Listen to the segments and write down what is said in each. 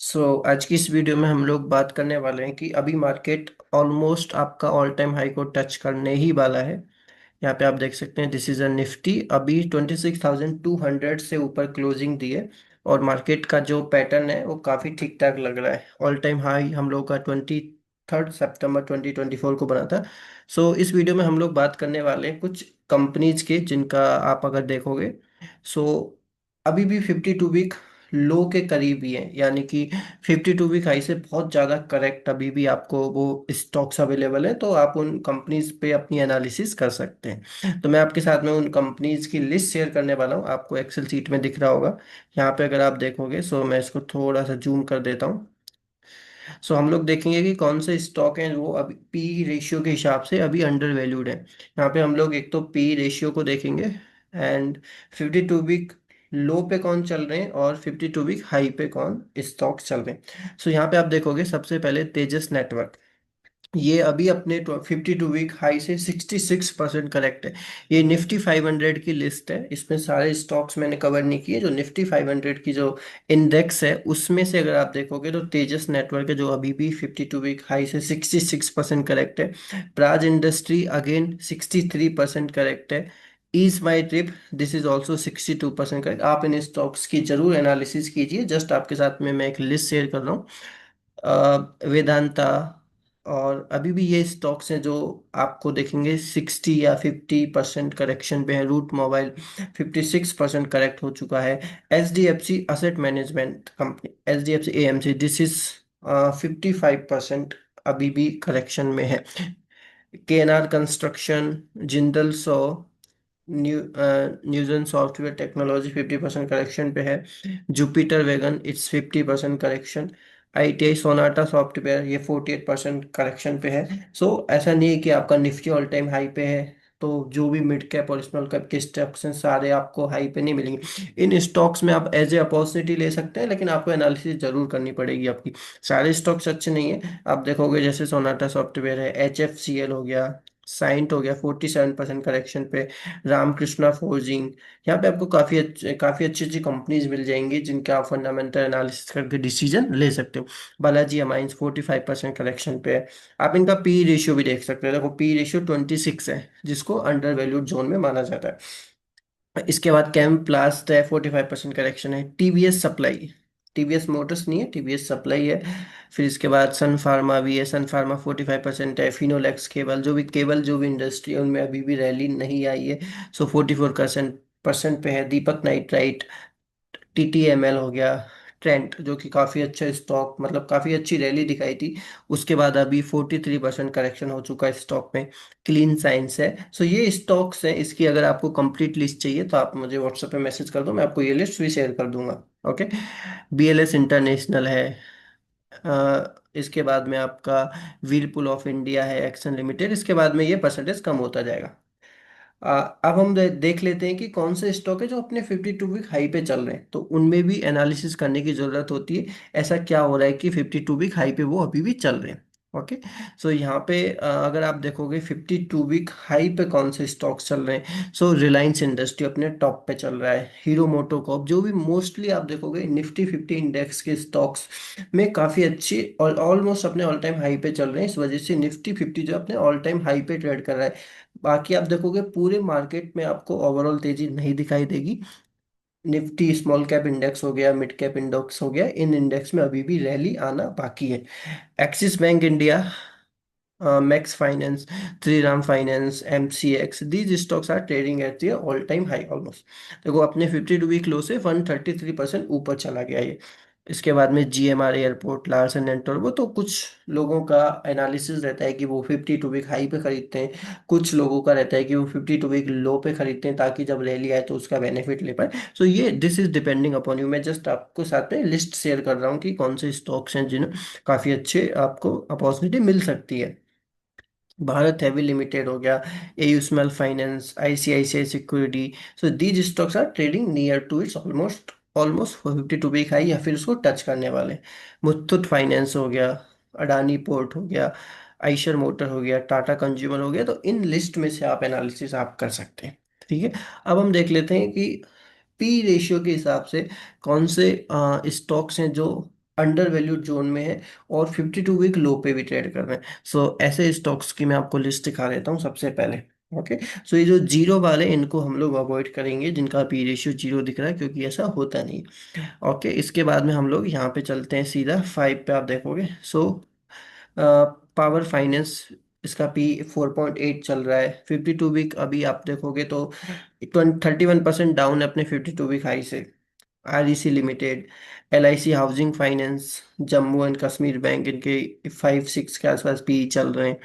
आज की इस वीडियो में हम लोग बात करने वाले हैं कि अभी मार्केट ऑलमोस्ट आपका ऑल टाइम हाई को टच करने ही वाला है। यहाँ पे आप देख सकते हैं दिस इज अ निफ्टी अभी 26,200 से ऊपर क्लोजिंग दी है। और मार्केट का जो पैटर्न है वो काफ़ी ठीक ठाक लग रहा है। ऑल टाइम हाई हम लोग का 23 सितंबर 2024 को बना था। इस वीडियो में हम लोग बात करने वाले हैं कुछ कंपनीज के जिनका आप अगर देखोगे सो अभी भी 52 वीक लो के करीब ही है, यानी कि 52 वीक हाई से बहुत ज़्यादा करेक्ट अभी भी आपको वो स्टॉक्स अवेलेबल है, तो आप उन कंपनीज पे अपनी एनालिसिस कर सकते हैं। तो मैं आपके साथ में उन कंपनीज की लिस्ट शेयर करने वाला हूँ, आपको एक्सेल सीट में दिख रहा होगा। यहाँ पे अगर आप देखोगे मैं इसको थोड़ा सा जूम कर देता हूँ। हम लोग देखेंगे कि कौन से स्टॉक हैं वो अभी पी रेशियो के हिसाब से अभी अंडर वैल्यूड है। यहाँ पे हम लोग एक तो पी रेशियो को देखेंगे एंड 52 वीक लो पे कौन चल रहे हैं और 52 वीक हाई पे कौन स्टॉक चल रहे हैं। यहाँ पे आप देखोगे सबसे पहले तेजस नेटवर्क, ये अभी अपने 52 वीक हाई से 66% करेक्ट है। ये निफ्टी 500 की लिस्ट है, इसमें सारे स्टॉक्स मैंने कवर नहीं किए। जो निफ्टी 500 की जो इंडेक्स है उसमें से अगर आप देखोगे तो तेजस नेटवर्क है जो अभी भी 52 वीक हाई से 66% करेक्ट है। प्राज इंडस्ट्री अगेन 63% करेक्ट है। Ease my trip this is also 62% correct. आप इन स्टॉक्स की जरूर एनालिसिस कीजिए, जस्ट आपके साथ में मैं एक लिस्ट शेयर कर रहा हूँ। वेदांता और अभी भी ये स्टॉक्स हैं जो आपको देखेंगे 60 या 50% करेक्शन पे है। रूट मोबाइल 56% करेक्ट हो चुका है। HDFC asset management company HDFC AMC this is 55% अभी भी करेक्शन में है। KNR कंस्ट्रक्शन, जिंदल सौ, न्यूजन सॉफ्टवेयर टेक्नोलॉजी 50% करेक्शन पे है। Jupiter wagon it's 50% correction. ITI Sonata software ये 48% करेक्शन पे है। ऐसा नहीं है कि आपका निफ्टी ऑल टाइम हाई पे है तो जो भी मिड कैप और स्मॉल कैप के स्टॉक्स हैं सारे आपको हाई पे नहीं मिलेंगे। इन स्टॉक्स में आप एज ए अपॉर्चुनिटी ले सकते हैं, लेकिन आपको एनालिसिस जरूर करनी पड़ेगी आपकी। सारे स्टॉक्स अच्छे नहीं है, आप देखोगे जैसे सोनाटा सॉफ्टवेयर है, HFCL हो गया, साइंट हो गया 47% करेक्शन पे, रामकृष्णा फोर्जिंग। यहाँ पे आपको काफ़ी अच्छी अच्छी कंपनीज मिल जाएंगी जिनका आप फंडामेंटल एनालिसिस करके डिसीजन ले सकते हो। बालाजी अमाइंस 45% करेक्शन पे है। आप इनका पी रेशियो भी देख सकते हो, देखो पी रेशियो 26 है जिसको अंडर वैल्यूड जोन में माना जाता है। इसके बाद कैम प्लास्ट है, 45% करेक्शन है। TVS सप्लाई, TVS मोटर्स नहीं है, TVS सप्लाई है। फिर इसके बाद सन फार्मा भी है, सन फार्मा 45% है। फिनोलेक्स केबल, जो भी इंडस्ट्री है उनमें अभी भी रैली नहीं आई है, 44% पे है। दीपक नाइट्राइट, TTML हो गया, ट्रेंट जो कि काफ़ी अच्छा स्टॉक, मतलब काफ़ी अच्छी रैली दिखाई थी, उसके बाद अभी 43% करेक्शन हो चुका है स्टॉक में। क्लीन साइंस है। ये स्टॉक्स हैं, इसकी अगर आपको कंप्लीट लिस्ट चाहिए तो आप मुझे व्हाट्सएप पे मैसेज कर दो, मैं आपको ये लिस्ट भी शेयर कर दूंगा। ओके। BLS इंटरनेशनल है। इसके बाद में आपका व्हीलपुल ऑफ इंडिया है, एक्सन लिमिटेड, इसके बाद में ये परसेंटेज कम होता जाएगा। अब हम देख लेते हैं कि कौन से स्टॉक है जो अपने 52 वीक हाई पे चल रहे हैं, तो उनमें भी एनालिसिस करने की जरूरत होती है। ऐसा क्या हो रहा है कि 52 वीक हाई पे वो अभी भी चल रहे हैं। ओके। यहाँ पे अगर आप देखोगे 52 वीक हाई पे कौन से स्टॉक्स चल रहे हैं, रिलायंस इंडस्ट्री अपने टॉप पे चल रहा है। हीरो मोटोकॉर्प, जो भी मोस्टली आप देखोगे निफ्टी 50 इंडेक्स के स्टॉक्स में काफ़ी अच्छी और ऑलमोस्ट अपने ऑल टाइम हाई पे चल रहे हैं, इस वजह से निफ्टी 50 जो अपने ऑल टाइम हाई पे ट्रेड कर रहा है। बाकी आप देखोगे पूरे मार्केट में आपको ओवरऑल तेजी नहीं दिखाई देगी। निफ्टी स्मॉल कैप इंडेक्स हो गया, मिड कैप इंडेक्स हो गया, इन इंडेक्स में अभी भी रैली आना बाकी है। Axis bank India, Max finance, Shriram finance, MCX, these stocks are trading at the all time high almost. देखो अपने 52 वीक लो से 133% ऊपर चला गया ये। इसके बाद में GMR airport, Larsen and Toubro, तो कुछ लोगों का एनालिसिस रहता है कि वो 52 वीक हाई पे खरीदते हैं, कुछ लोगों का रहता है कि वो 52 वीक लो पे खरीदते हैं ताकि जब रैली आए तो उसका बेनिफिट ले पाए। ये this is depending upon you, मैं जस्ट आपको साथ में लिस्ट शेयर कर रहा हूँ कि कौन से स्टॉक्स हैं जिन्हें काफ़ी अच्छे आपको अपॉर्चुनिटी मिल सकती है। भारत हैवी लिमिटेड हो गया, AU small finance, ICICI security, these stocks are trading near to its almost almost 52 week high या फिर उसको टच करने वाले। मुथूट फाइनेंस हो गया, अडानी पोर्ट हो गया, आइशर मोटर हो गया, टाटा कंज्यूमर हो गया, तो इन लिस्ट में से आप एनालिसिस आप कर सकते हैं। ठीक है। अब हम देख लेते हैं कि पी रेशियो के हिसाब से कौन से स्टॉक्स हैं जो अंडर वैल्यूड जोन में है और 52 वीक लो पे भी ट्रेड कर रहे हैं। सो ऐसे स्टॉक्स की मैं आपको लिस्ट दिखा देता हूँ सबसे पहले। ओके। सो ये जो जीरो वाले इनको हम लोग अवॉइड करेंगे, जिनका पी रेशियो जीरो दिख रहा है, क्योंकि ऐसा होता नहीं। ओके, इसके बाद में हम लोग यहाँ पे चलते हैं सीधा 5 पे। आप देखोगे सो पावर फाइनेंस, इसका पी 4.8 चल रहा है। 52 वीक अभी आप देखोगे तो 31% डाउन है अपने 52 वीक हाई से। REC limited, LIC housing finance, Jammu and Kashmir bank, इनके 5-6 के आसपास पी चल रहे हैं।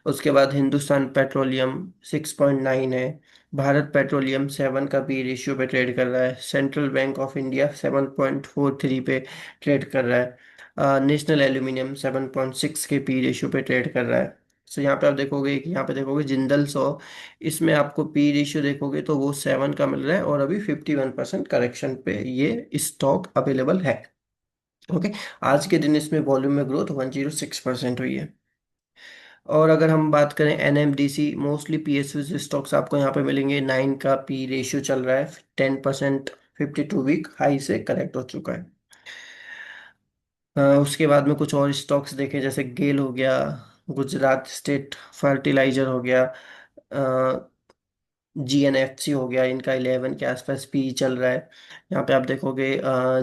उसके बाद हिंदुस्तान पेट्रोलियम 6.9 है। भारत पेट्रोलियम 7 का पी रेशियो पे ट्रेड कर रहा है। सेंट्रल बैंक ऑफ इंडिया 7.43 पे ट्रेड कर रहा है। नेशनल एल्यूमिनियम 7.6 के पी रेशियो पे ट्रेड कर रहा है। सो यहाँ पे आप देखोगे कि यहाँ पे देखोगे जिंदल 100, इसमें आपको पी रेशियो देखोगे तो वो 7 का मिल रहा है और अभी 51% करेक्शन पे ये स्टॉक अवेलेबल है। ओके। आज के दिन इसमें वॉल्यूम में ग्रोथ 106% हुई है। और अगर हम बात करें एनएमडीसी, मोस्टली पीएसयू स्टॉक्स आपको यहाँ पे मिलेंगे। 9 का पी रेशियो चल रहा है। 10% 52 वीक हाई से करेक्ट हो चुका है। उसके बाद में कुछ और स्टॉक्स देखें, जैसे गेल हो गया, गुजरात स्टेट फर्टिलाइजर हो गया, जीएनएफसी हो गया, इनका 11 के आसपास पी चल रहा है। यहाँ पे आप देखोगे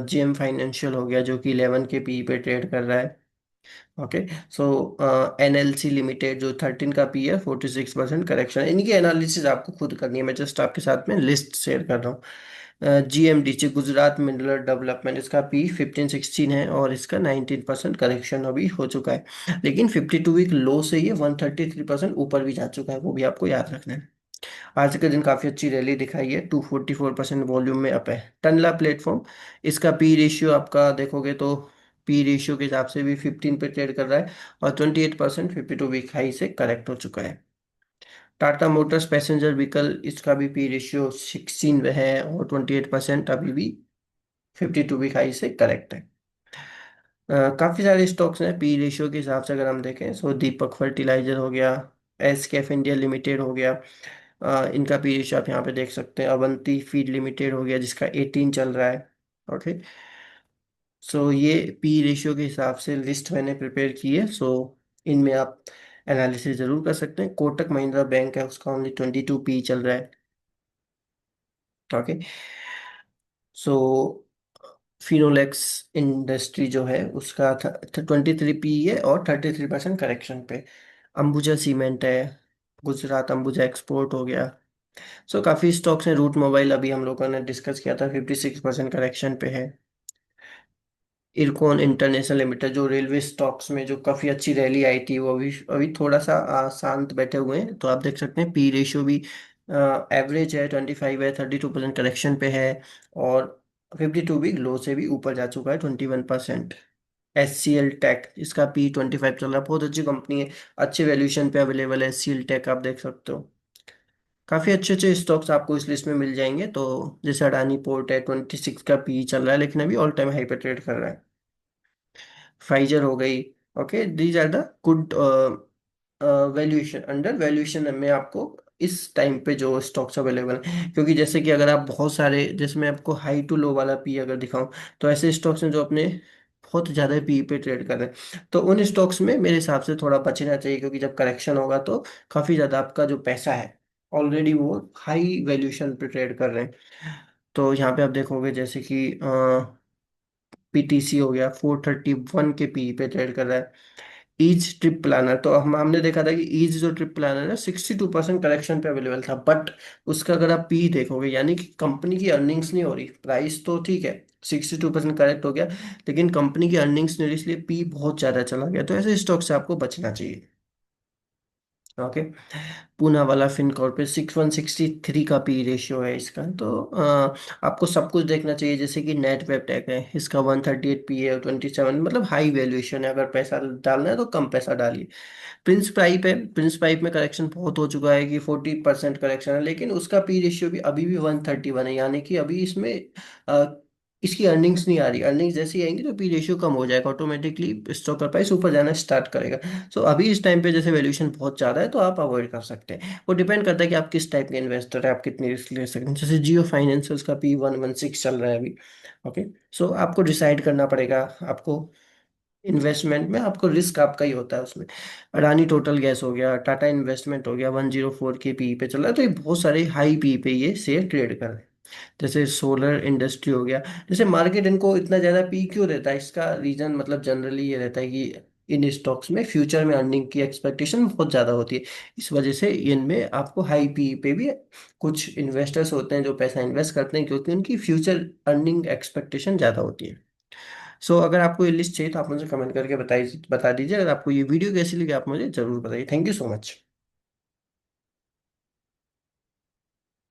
जेम फाइनेंशियल हो गया जो कि 11 के पी पे ट्रेड कर रहा है। ओके। सो एनएलसी लिमिटेड जो 13 का पी है, 46% करेक्शन। इनकी एनालिसिस आपको खुद करनी है, मैं जस्ट आपके साथ में लिस्ट शेयर कर रहा हूँ। जीएमडीसी गुजरात मिनरल डेवलपमेंट, इसका पी 15-16 है और इसका 19% करेक्शन अभी हो चुका है। लेकिन 52 वीक लो से ये 133% ऊपर भी जा चुका है, वो भी आपको याद रखना है। आज के दिन काफी अच्छी रैली दिखाई है, 244% वॉल्यूम में अप है। टनला प्लेटफॉर्म, इसका पी रेशियो आपका देखोगे तो पी रेशियो के हिसाब से भी 15 पे ट्रेड कर रहा है और 28% 52 वीक हाई से करेक्ट हो चुका है। टाटा मोटर्स पैसेंजर व्हीकल, इसका भी पी रेशियो 16 में है और 28% अभी भी 52 वीक हाई से करेक्ट है। काफी सारे स्टॉक्स हैं पी रेशियो के हिसाब से अगर हम देखें। सो दीपक फर्टिलाइजर हो गया, एसकेएफ इंडिया लिमिटेड हो गया, इनका पी रेशियो आप यहाँ पे देख सकते हैं। अवंती फीड लिमिटेड हो गया जिसका 18 चल रहा है। ओके। सो ये पी रेशियो के हिसाब से लिस्ट मैंने प्रिपेयर की है। सो इनमें आप एनालिसिस जरूर कर सकते हैं। कोटक महिंद्रा बैंक है, उसका ओनली 22 पी चल रहा है। ओके। सो फिनोलेक्स इंडस्ट्री जो है उसका 23 पी है और 33% करेक्शन पे। अंबुजा सीमेंट है, गुजरात अंबुजा एक्सपोर्ट हो गया। सो काफी स्टॉक्स हैं। रूट मोबाइल अभी हम लोगों ने डिस्कस किया था, 56% करेक्शन पे है। इरकॉन इंटरनेशनल लिमिटेड जो रेलवे स्टॉक्स में जो काफी अच्छी रैली आई थी, वो अभी अभी थोड़ा सा शांत बैठे हुए हैं। तो आप देख सकते हैं पी रेशियो भी एवरेज है, 25 है, 32% करेक्शन पे है और 52 वीक लो से भी ऊपर जा चुका है, 21%। एचसीएल टेक, इसका पी 25 चल रहा है। बहुत अच्छी कंपनी है, अच्छे वैल्यूएशन पे अवेलेबल है एचसीएल टेक, आप देख सकते हो। काफी अच्छे अच्छे स्टॉक्स आपको इस लिस्ट में मिल जाएंगे। तो जैसे अडानी पोर्ट है, 26 का पी चल रहा है लेकिन अभी ऑल टाइम हाई पे ट्रेड कर रहा है। फाइजर हो गई। Okay, these are the good valuation. Under valuation में आपको इस टाइम पे जो स्टॉक्स अवेलेबल हैं, क्योंकि जैसे कि अगर आप बहुत सारे, जैसे मैं आपको हाई टू लो वाला पी अगर दिखाऊं, तो ऐसे स्टॉक्स हैं जो अपने बहुत ज़्यादा पी पे ट्रेड कर रहे हैं। तो उन स्टॉक्स में मेरे हिसाब से थोड़ा बचना चाहिए, क्योंकि जब करेक्शन होगा तो काफ़ी ज़्यादा आपका जो पैसा है ऑलरेडी वो हाई वैल्यूएशन पे ट्रेड कर रहे हैं। तो यहाँ पे आप देखोगे जैसे कि पीटीसी हो गया, 431 के पी पे ट्रेड कर रहा है। ईज ट्रिप प्लानर, तो हमने देखा था कि ईज जो ट्रिप प्लानर है 62% करेक्शन पे अवेलेबल था, बट उसका अगर आप पी देखोगे, यानी कि कंपनी की अर्निंग्स नहीं हो रही, प्राइस तो ठीक है 62% करेक्ट हो गया, लेकिन कंपनी की अर्निंग्स नहीं हो रही, इसलिए पी बहुत ज्यादा चला गया। तो ऐसे स्टॉक से आपको बचना चाहिए। ओके। पूना वाला फिनकॉर्प पे 6163 का पी रेशियो है इसका। तो आपको सब कुछ देखना चाहिए, जैसे कि नेट वेब टेक है, इसका 138 पी है और 27, मतलब हाई वैल्यूएशन है। अगर पैसा डालना है तो कम पैसा डालिए। प्रिंस पाइप है, प्रिंस पाइप में करेक्शन बहुत हो चुका है कि 40% करेक्शन है, लेकिन उसका पी रेशियो भी अभी भी 131 है, यानी कि अभी इसमें इसकी अर्निंग्स नहीं आ रही, अर्निंग्स जैसी आएंगी तो पी रेशियो कम हो जाएगा, ऑटोमेटिकली स्टॉक का प्राइस ऊपर जाना स्टार्ट करेगा। सो अभी इस टाइम पे जैसे वैल्यूएशन बहुत ज़्यादा है तो आप अवॉइड कर सकते हैं। वो डिपेंड करता है कि आप किस टाइप के इन्वेस्टर है, आप कितनी रिस्क ले सकते हैं। जैसे जियो फाइनेंस उसका P116 चल रहा है अभी। ओके। सो आपको डिसाइड करना पड़ेगा, आपको इन्वेस्टमेंट में आपको रिस्क आपका ही होता है उसमें। अडानी टोटल गैस हो गया, टाटा इन्वेस्टमेंट हो गया, 104 के पी पे चल रहा है, तो ये बहुत सारे हाई पी पे ये शेयर ट्रेड कर रहे हैं। जैसे सोलर इंडस्ट्री हो गया, जैसे मार्केट इनको इतना ज़्यादा पी क्यों देता है, इसका रीज़न मतलब जनरली ये रहता है कि इन स्टॉक्स में फ्यूचर में अर्निंग की एक्सपेक्टेशन बहुत ज़्यादा होती है। इस वजह से इनमें आपको हाई पी पे भी कुछ इन्वेस्टर्स होते हैं जो पैसा इन्वेस्ट करते हैं, क्योंकि उनकी फ्यूचर अर्निंग एक्सपेक्टेशन ज़्यादा होती है। सो अगर आपको ये लिस्ट चाहिए तो आप मुझे कमेंट करके बता दीजिए। अगर आपको ये वीडियो कैसी लगी आप मुझे ज़रूर बताइए। Thank you so much.